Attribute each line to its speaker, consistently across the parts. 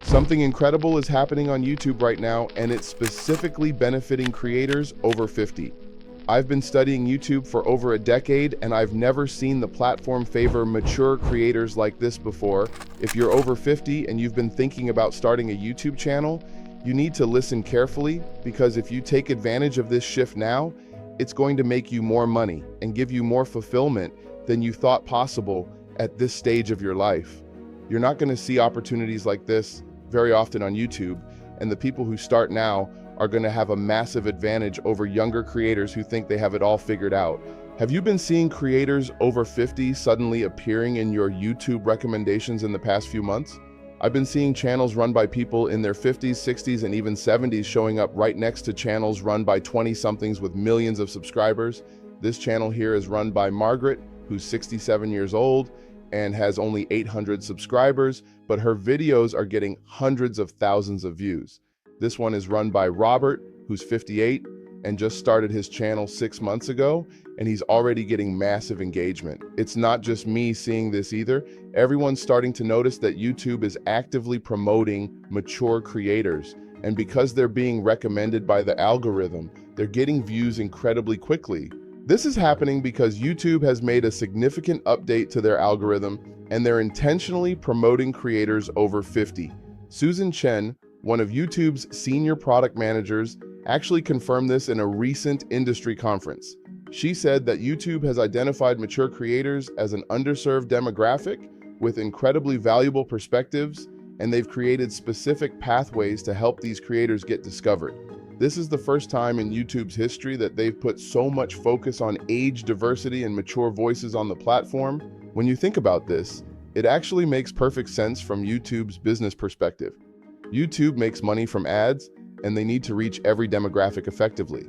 Speaker 1: Something incredible is happening on YouTube right now, and it's specifically benefiting creators over 50. I've been studying YouTube for over a decade, and I've never seen the platform favor mature creators like this before. If you're over 50 and you've been thinking about starting a YouTube channel, you need to listen carefully, because if you take advantage of this shift now, it's going to make you more money and give you more fulfillment than you thought possible at this stage of your life. You're not going to see opportunities like this very often on YouTube, and the people who start now are going to have a massive advantage over younger creators who think they have it all figured out. Have you been seeing creators over 50 suddenly appearing in your YouTube recommendations in the past few months? I've been seeing channels run by people in their 50s, 60s, and even 70s showing up right next to channels run by 20-somethings with millions of subscribers. This channel here is run by Margaret, who's 67 years old and has only 800 subscribers, but her videos are getting hundreds of thousands of views. This one is run by Robert, who's 58 and just started his channel 6 months ago, and he's already getting massive engagement. It's not just me seeing this either. Everyone's starting to notice that YouTube is actively promoting mature creators, and because they're being recommended by the algorithm, they're getting views incredibly quickly. This is happening because YouTube has made a significant update to their algorithm, and they're intentionally promoting creators over 50. Susan Chen, one of YouTube's senior product managers, actually confirmed this in a recent industry conference. She said that YouTube has identified mature creators as an underserved demographic with incredibly valuable perspectives, and they've created specific pathways to help these creators get discovered. This is the first time in YouTube's history that they've put so much focus on age diversity and mature voices on the platform. When you think about this, it actually makes perfect sense from YouTube's business perspective. YouTube makes money from ads, and they need to reach every demographic effectively.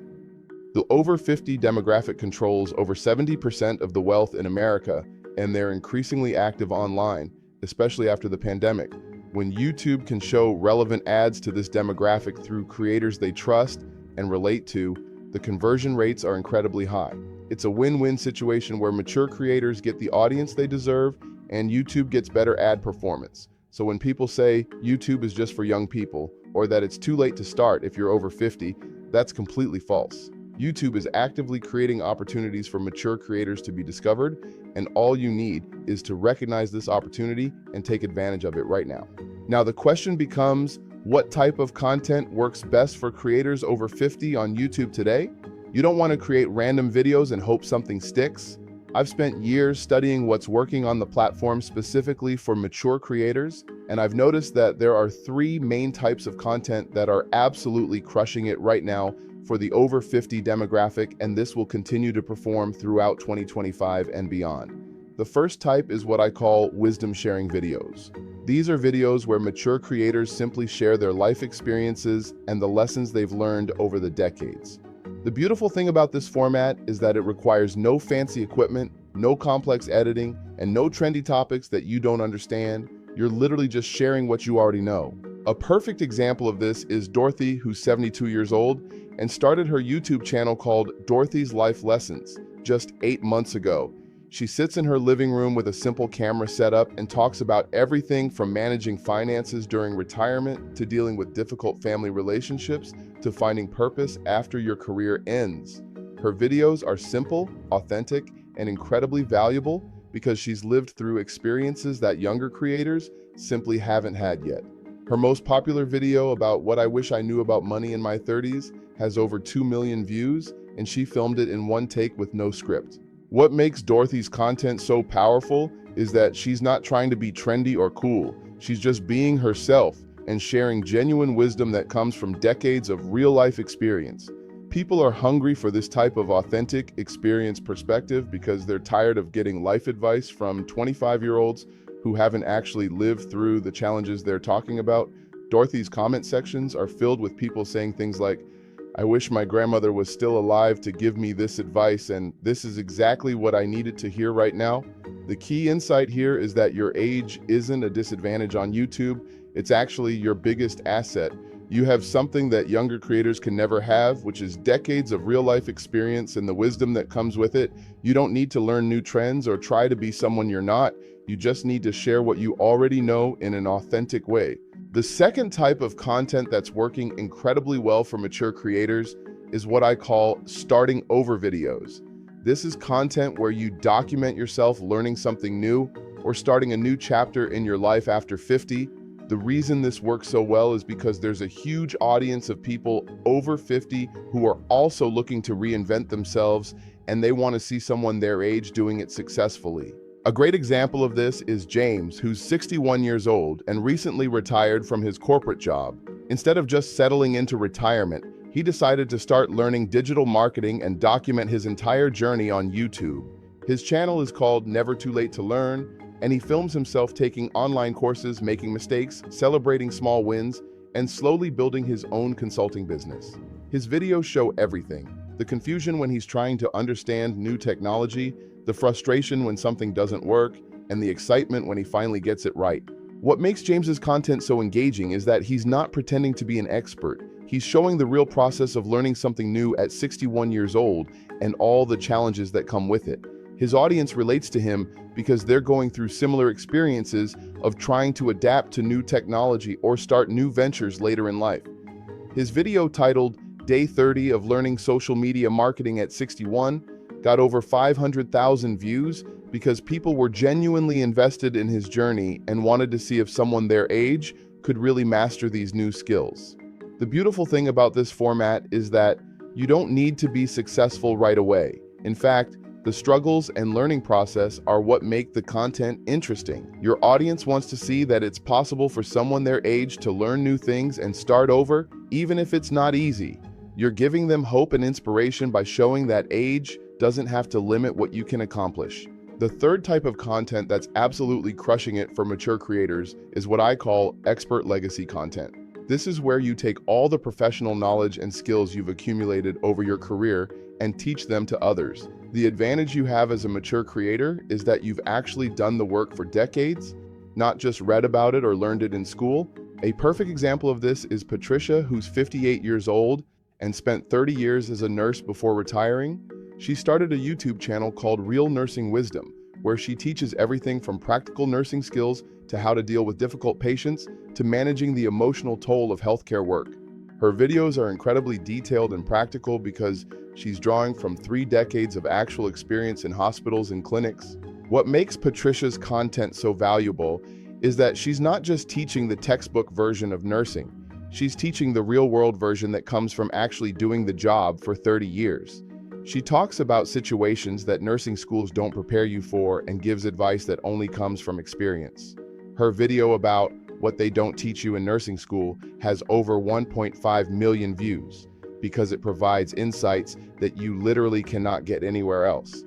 Speaker 1: The over 50 demographic controls over 70% of the wealth in America, and they're increasingly active online, especially after the pandemic. When YouTube can show relevant ads to this demographic through creators they trust and relate to, the conversion rates are incredibly high. It's a win-win situation where mature creators get the audience they deserve, and YouTube gets better ad performance. So when people say YouTube is just for young people, or that it's too late to start if you're over 50, that's completely false. YouTube is actively creating opportunities for mature creators to be discovered, and all you need is to recognize this opportunity and take advantage of it right now. Now the question becomes, what type of content works best for creators over 50 on YouTube today? You don't want to create random videos and hope something sticks. I've spent years studying what's working on the platform specifically for mature creators, and I've noticed that there are 3 main types of content that are absolutely crushing it right now for the over 50 demographic, and this will continue to perform throughout 2025 and beyond. The first type is what I call wisdom sharing videos. These are videos where mature creators simply share their life experiences and the lessons they've learned over the decades. The beautiful thing about this format is that it requires no fancy equipment, no complex editing, and no trendy topics that you don't understand. You're literally just sharing what you already know. A perfect example of this is Dorothy, who's 72 years old and started her YouTube channel called Dorothy's Life Lessons just 8 months ago. She sits in her living room with a simple camera setup and talks about everything from managing finances during retirement to dealing with difficult family relationships to finding purpose after your career ends. Her videos are simple, authentic, and incredibly valuable because she's lived through experiences that younger creators simply haven't had yet. Her most popular video about what I wish I knew about money in my 30s has over 2 million views, and she filmed it in one take with no script. What makes Dorothy's content so powerful is that she's not trying to be trendy or cool. She's just being herself and sharing genuine wisdom that comes from decades of real-life experience. People are hungry for this type of authentic experience perspective because they're tired of getting life advice from 25-year-olds who haven't actually lived through the challenges they're talking about. Dorothy's comment sections are filled with people saying things like, "I wish my grandmother was still alive to give me this advice, and this is exactly what I needed to hear right now." The key insight here is that your age isn't a disadvantage on YouTube. It's actually your biggest asset. You have something that younger creators can never have, which is decades of real-life experience and the wisdom that comes with it. You don't need to learn new trends or try to be someone you're not. You just need to share what you already know in an authentic way. The second type of content that's working incredibly well for mature creators is what I call starting over videos. This is content where you document yourself learning something new or starting a new chapter in your life after 50. The reason this works so well is because there's a huge audience of people over 50 who are also looking to reinvent themselves, and they want to see someone their age doing it successfully. A great example of this is James, who's 61 years old and recently retired from his corporate job. Instead of just settling into retirement, he decided to start learning digital marketing and document his entire journey on YouTube. His channel is called Never Too Late to Learn, and he films himself taking online courses, making mistakes, celebrating small wins, and slowly building his own consulting business. His videos show everything: the confusion when he's trying to understand new technology, the frustration when something doesn't work, and the excitement when he finally gets it right. What makes James's content so engaging is that he's not pretending to be an expert. He's showing the real process of learning something new at 61 years old and all the challenges that come with it. His audience relates to him because they're going through similar experiences of trying to adapt to new technology or start new ventures later in life. His video titled Day 30 of Learning Social Media Marketing at 61 got over 500,000 views because people were genuinely invested in his journey and wanted to see if someone their age could really master these new skills. The beautiful thing about this format is that you don't need to be successful right away. In fact, the struggles and learning process are what make the content interesting. Your audience wants to see that it's possible for someone their age to learn new things and start over, even if it's not easy. You're giving them hope and inspiration by showing that age doesn't have to limit what you can accomplish. The third type of content that's absolutely crushing it for mature creators is what I call expert legacy content. This is where you take all the professional knowledge and skills you've accumulated over your career and teach them to others. The advantage you have as a mature creator is that you've actually done the work for decades, not just read about it or learned it in school. A perfect example of this is Patricia, who's 58 years old and spent 30 years as a nurse before retiring. She started a YouTube channel called Real Nursing Wisdom, where she teaches everything from practical nursing skills to how to deal with difficult patients to managing the emotional toll of healthcare work. Her videos are incredibly detailed and practical because she's drawing from 3 decades of actual experience in hospitals and clinics. What makes Patricia's content so valuable is that she's not just teaching the textbook version of nursing. She's teaching the real-world version that comes from actually doing the job for 30 years. She talks about situations that nursing schools don't prepare you for and gives advice that only comes from experience. Her video about what they don't teach you in nursing school has over 1.5 million views because it provides insights that you literally cannot get anywhere else.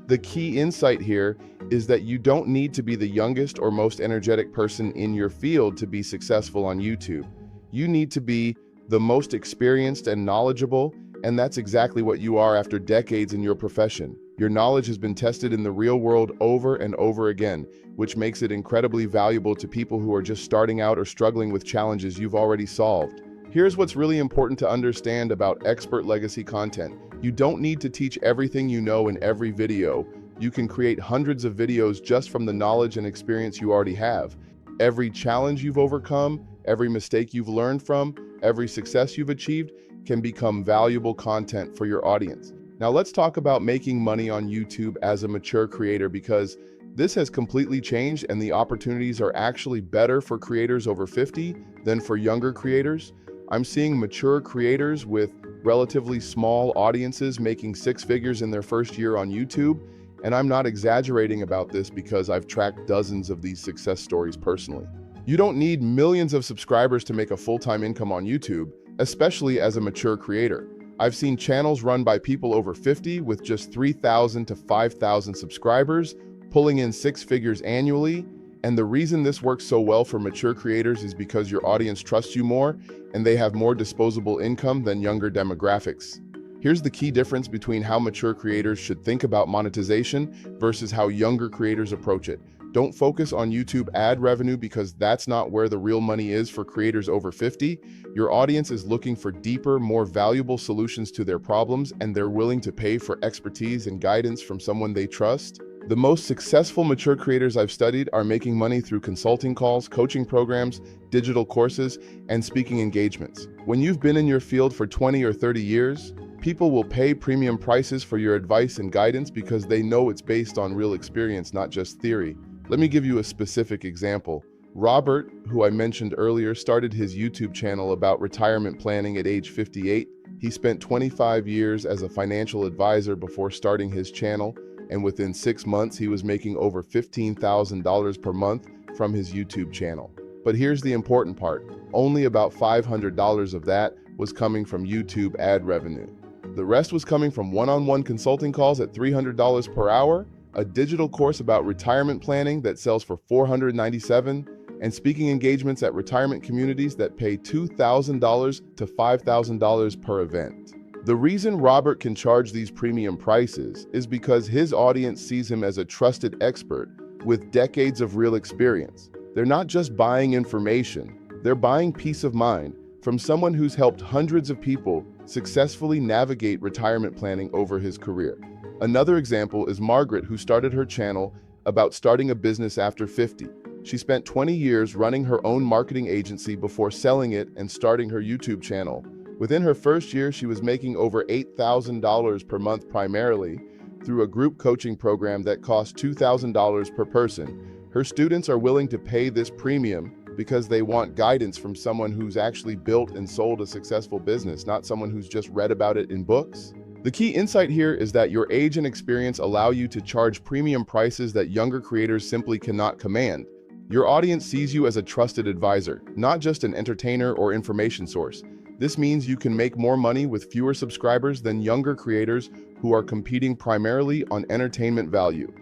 Speaker 1: The key insight here is that you don't need to be the youngest or most energetic person in your field to be successful on YouTube. You need to be the most experienced and knowledgeable, and that's exactly what you are after decades in your profession. Your knowledge has been tested in the real world over and over again, which makes it incredibly valuable to people who are just starting out or struggling with challenges you've already solved. Here's what's really important to understand about expert legacy content. You don't need to teach everything you know in every video. You can create hundreds of videos just from the knowledge and experience you already have. Every challenge you've overcome, every mistake you've learned from, every success you've achieved can become valuable content for your audience. Now let's talk about making money on YouTube as a mature creator, because this has completely changed and the opportunities are actually better for creators over 50 than for younger creators. I'm seeing mature creators with relatively small audiences making 6 figures in their first year on YouTube, and I'm not exaggerating about this because I've tracked dozens of these success stories personally. You don't need millions of subscribers to make a full-time income on YouTube, especially as a mature creator. I've seen channels run by people over 50 with just 3,000 to 5,000 subscribers, pulling in 6 figures annually. And the reason this works so well for mature creators is because your audience trusts you more and they have more disposable income than younger demographics. Here's the key difference between how mature creators should think about monetization versus how younger creators approach it. Don't focus on YouTube ad revenue because that's not where the real money is for creators over 50. Your audience is looking for deeper, more valuable solutions to their problems, and they're willing to pay for expertise and guidance from someone they trust. The most successful mature creators I've studied are making money through consulting calls, coaching programs, digital courses, and speaking engagements. When you've been in your field for 20 or 30 years, people will pay premium prices for your advice and guidance because they know it's based on real experience, not just theory. Let me give you a specific example. Robert, who I mentioned earlier, started his YouTube channel about retirement planning at age 58. He spent 25 years as a financial advisor before starting his channel, and within 6 months, he was making over $15,000 per month from his YouTube channel. But here's the important part. Only about $500 of that was coming from YouTube ad revenue. The rest was coming from one-on-one consulting calls at $300 per hour, a digital course about retirement planning that sells for $497, and speaking engagements at retirement communities that pay $2,000 to $5,000 per event. The reason Robert can charge these premium prices is because his audience sees him as a trusted expert with decades of real experience. They're not just buying information, they're buying peace of mind from someone who's helped hundreds of people successfully navigate retirement planning over his career. Another example is Margaret, who started her channel about starting a business after 50. She spent 20 years running her own marketing agency before selling it and starting her YouTube channel. Within her first year, she was making over $8,000 per month, primarily through a group coaching program that cost $2,000 per person. Her students are willing to pay this premium because they want guidance from someone who's actually built and sold a successful business, not someone who's just read about it in books. The key insight here is that your age and experience allow you to charge premium prices that younger creators simply cannot command. Your audience sees you as a trusted advisor, not just an entertainer or information source. This means you can make more money with fewer subscribers than younger creators who are competing primarily on entertainment value.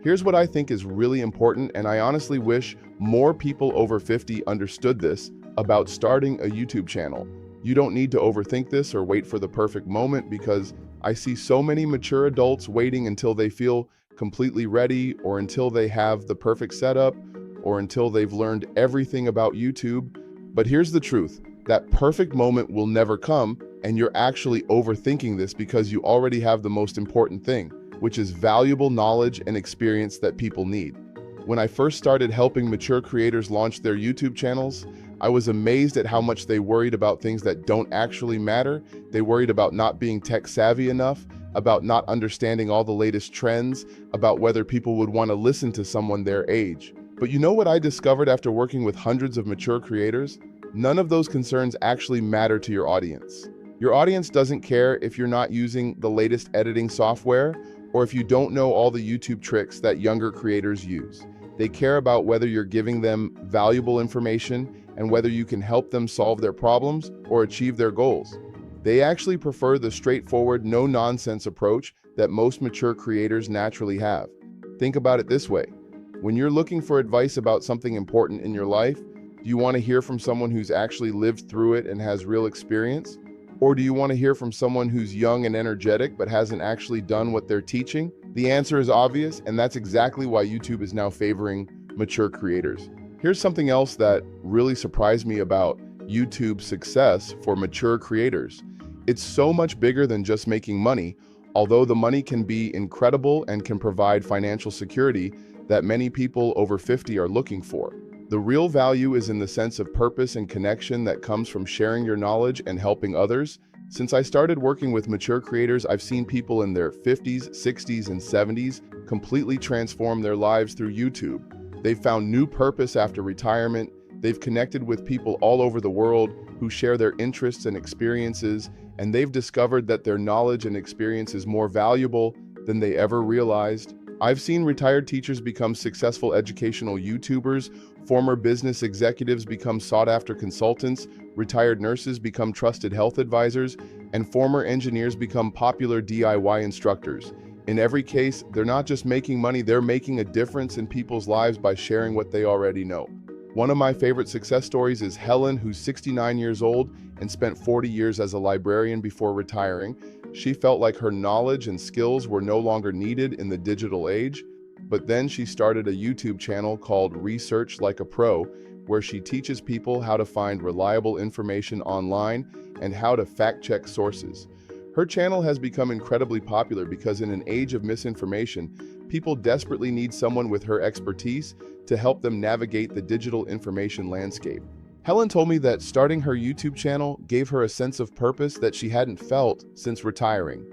Speaker 1: Here's what I think is really important, and I honestly wish more people over 50 understood this about starting a YouTube channel. You don't need to overthink this or wait for the perfect moment, because I see so many mature adults waiting until they feel completely ready, or until they have the perfect setup, or until they've learned everything about YouTube. But here's the truth. That perfect moment will never come, and you're actually overthinking this because you already have the most important thing, which is valuable knowledge and experience that people need. When I first started helping mature creators launch their YouTube channels, I was amazed at how much they worried about things that don't actually matter. They worried about not being tech savvy enough, about not understanding all the latest trends, about whether people would want to listen to someone their age. But you know what I discovered after working with hundreds of mature creators? None of those concerns actually matter to your audience. Your audience doesn't care if you're not using the latest editing software or if you don't know all the YouTube tricks that younger creators use. They care about whether you're giving them valuable information and whether you can help them solve their problems or achieve their goals. They actually prefer the straightforward, no-nonsense approach that most mature creators naturally have. Think about it this way. When you're looking for advice about something important in your life, do you want to hear from someone who's actually lived through it and has real experience? Or do you want to hear from someone who's young and energetic but hasn't actually done what they're teaching? The answer is obvious, and that's exactly why YouTube is now favoring mature creators. Here's something else that really surprised me about YouTube's success for mature creators. It's so much bigger than just making money, although the money can be incredible and can provide financial security that many people over 50 are looking for. The real value is in the sense of purpose and connection that comes from sharing your knowledge and helping others. Since I started working with mature creators, I've seen people in their 50s, 60s, and 70s completely transform their lives through YouTube. They've found new purpose after retirement. They've connected with people all over the world who share their interests and experiences, and they've discovered that their knowledge and experience is more valuable than they ever realized. I've seen retired teachers become successful educational YouTubers, former business executives become sought-after consultants, retired nurses become trusted health advisors, and former engineers become popular DIY instructors. In every case, they're not just making money, they're making a difference in people's lives by sharing what they already know. One of my favorite success stories is Helen, who's 69 years old and spent 40 years as a librarian before retiring. She felt like her knowledge and skills were no longer needed in the digital age, but then she started a YouTube channel called Research Like a Pro, where she teaches people how to find reliable information online and how to fact-check sources. Her channel has become incredibly popular because in an age of misinformation, People desperately need someone with her expertise to help them navigate the digital information landscape. Helen told me that starting her YouTube channel gave her a sense of purpose that she hadn't felt since retiring.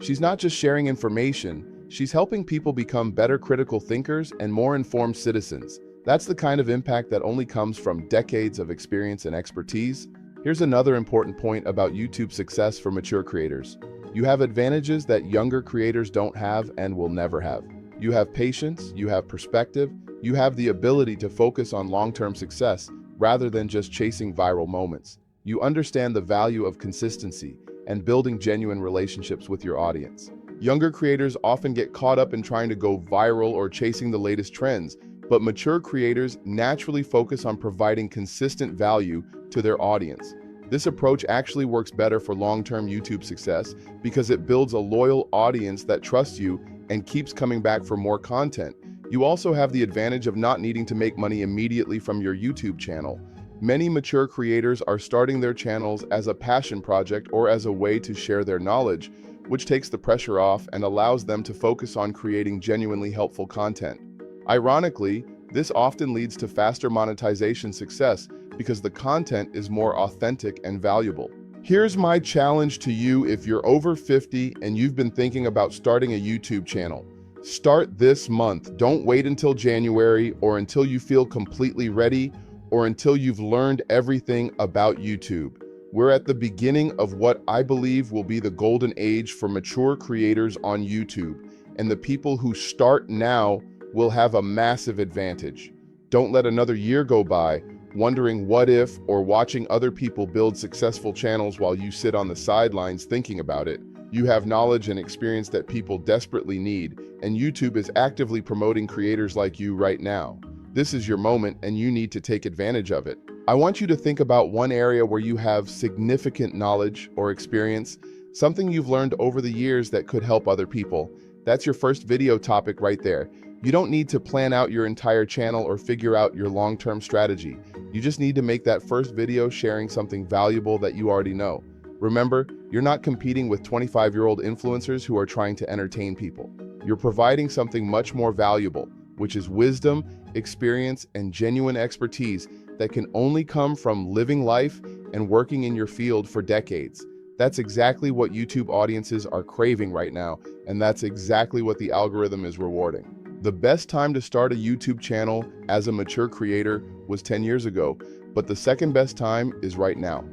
Speaker 1: She's not just sharing information, she's helping people become better critical thinkers and more informed citizens. That's the kind of impact that only comes from decades of experience and expertise. Here's another important point about YouTube success for mature creators. You have advantages that younger creators don't have and will never have. You have patience, you have perspective, you have the ability to focus on long-term success rather than just chasing viral moments. You understand the value of consistency and building genuine relationships with your audience. Younger creators often get caught up in trying to go viral or chasing the latest trends, but mature creators naturally focus on providing consistent value to their audience. This approach actually works better for long-term YouTube success because it builds a loyal audience that trusts you and keeps coming back for more content. You also have the advantage of not needing to make money immediately from your YouTube channel. Many mature creators are starting their channels as a passion project or as a way to share their knowledge, which takes the pressure off and allows them to focus on creating genuinely helpful content. Ironically, this often leads to faster monetization success because the content is more authentic and valuable. Here's my challenge to you if you're over 50 and you've been thinking about starting a YouTube channel. Start this month. Don't wait until January or until you feel completely ready or until you've learned everything about YouTube. We're at the beginning of what I believe will be the golden age for mature creators on YouTube, and the people who start now will have a massive advantage. Don't let another year go by wondering what if or watching other people build successful channels while you sit on the sidelines thinking about it. You have knowledge and experience that people desperately need, and YouTube is actively promoting creators like you right now. This is your moment and you need to take advantage of it. I want you to think about one area where you have significant knowledge or experience, something you've learned over the years that could help other people. That's your first video topic right there. You don't need to plan out your entire channel or figure out your long-term strategy. You just need to make that first video sharing something valuable that you already know. Remember, you're not competing with 25-year-old influencers who are trying to entertain people. You're providing something much more valuable, which is wisdom, experience, and genuine expertise that can only come from living life and working in your field for decades. That's exactly what YouTube audiences are craving right now, and that's exactly what the algorithm is rewarding. The best time to start a YouTube channel as a mature creator was 10 years ago, but the second best time is right now.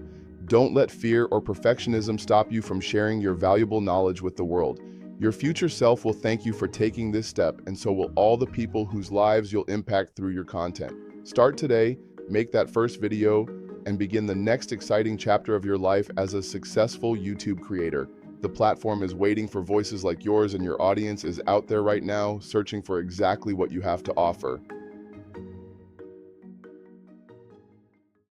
Speaker 1: Don't let fear or perfectionism stop you from sharing your valuable knowledge with the world. Your future self will thank you for taking this step, and so will all the people whose lives you'll impact through your content. Start today, make that first video, and begin the next exciting chapter of your life as a successful YouTube creator. The platform is waiting for voices like yours, and your audience is out there right now, searching for exactly what you have to offer.